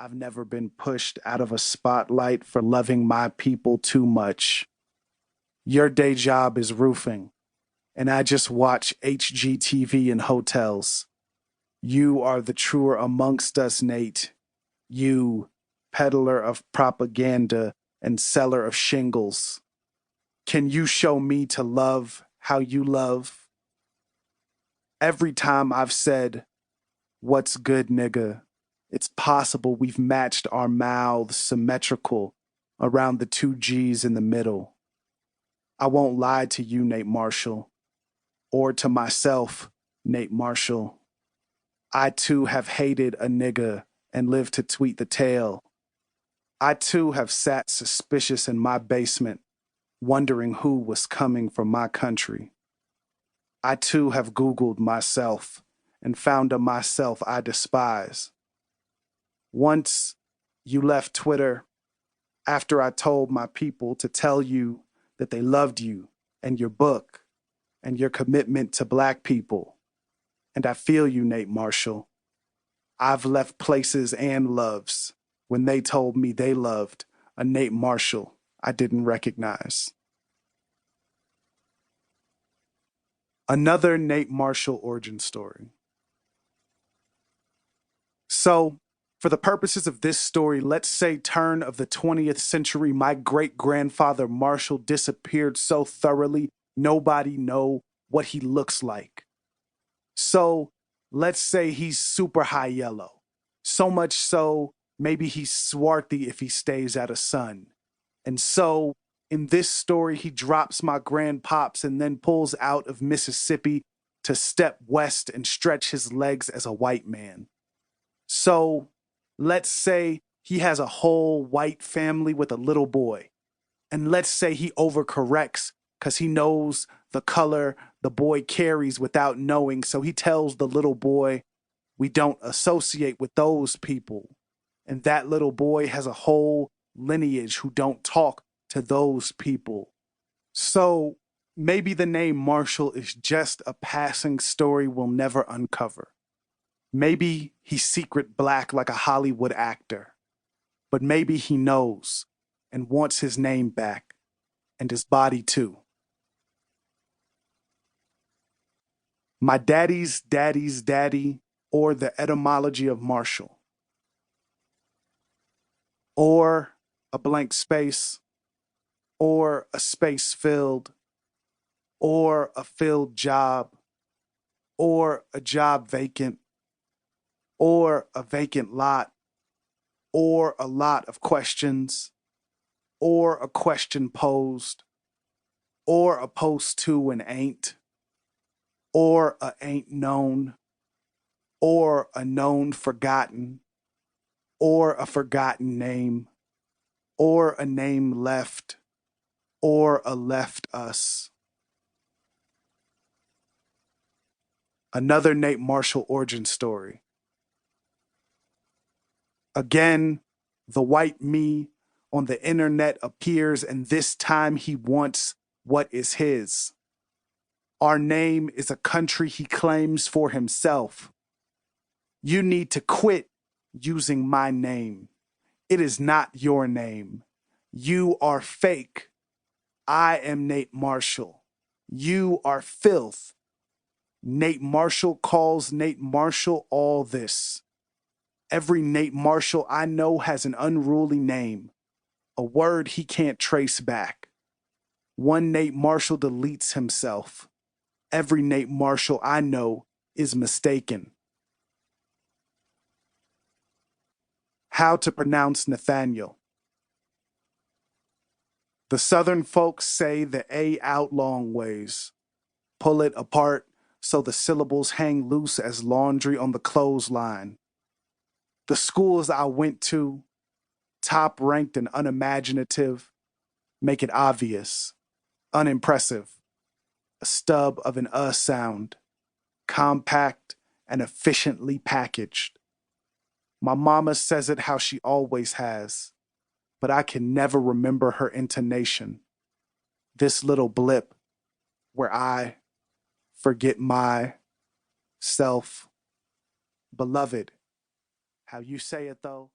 I've never been pushed out of a spotlight for loving my people too much. Your day job is roofing, and I just watch HGTV in hotels. You are the truer amongst us, Nate. You, peddler of propaganda and seller of shingles. Can you show me to love how you love? Every time I've said, "What's good, nigga?" it's possible we've matched our mouths symmetrical around the two G's in the middle. I won't lie to you, Nate Marshall, or to myself, Nate Marshall. I too have hated a nigga and lived to tweet the tale. I too have sat suspicious in my basement, wondering who was coming from my country. I too have Googled myself and found a myself I despise. Once you left Twitter after I told my people to tell you that they loved you and your book and your commitment to Black people. And I feel you, Nate Marshall. I've left places and loves when they told me they loved a Nate Marshall I didn't recognize. Another Nate Marshall origin story. So, for the purposes of this story, let's say turn of the 20th century, my great-grandfather Marshall disappeared so thoroughly nobody know what he looks like. So, let's say he's super high yellow. So much so, maybe he's swarthy if he stays out of sun. And so, in this story, he drops my grandpops and then pulls out of Mississippi to step west and stretch his legs as a white man. So, let's say he has a whole white family with a little boy. And let's say he overcorrects because he knows the color the boy carries without knowing. So he tells the little boy, we don't associate with those people. And that little boy has a whole lineage who don't talk to those people. So maybe the name Marshall is just a passing story we'll never uncover. Maybe he's secret Black like a Hollywood actor. But maybe he knows and wants his name back and his body too. My daddy's daddy's daddy, or the etymology of Marshall. Or a blank space, or a space filled, or a filled job, or a job vacant, or a vacant lot, or a lot of questions, or a question posed, or opposed to an ain't, or a ain't known, or a known forgotten, or a forgotten name, or a name left, or a left us. Another Nate Marshall origin story. Again, the white me on the internet appears, and this time he wants what is his. Our name is a country he claims for himself. You need to quit using my name. It is not your name. You are fake. I am Nate Marshall. You are filth. Nate Marshall calls Nate Marshall all this. Every Nate Marshall I know has an unruly name, a word he can't trace back. One Nate Marshall deletes himself. Every Nate Marshall I know is mistaken. How to pronounce Nathaniel. The Southern folks say the A out long ways. Pull it apart so the syllables hang loose as laundry on the clothesline. The schools I went to, top ranked and unimaginative, make it obvious, unimpressive, a stub of an sound, compact and efficiently packaged. My mama says it how she always has, but I can never remember her intonation. This little blip where I forget my self. Beloved, how you say it though?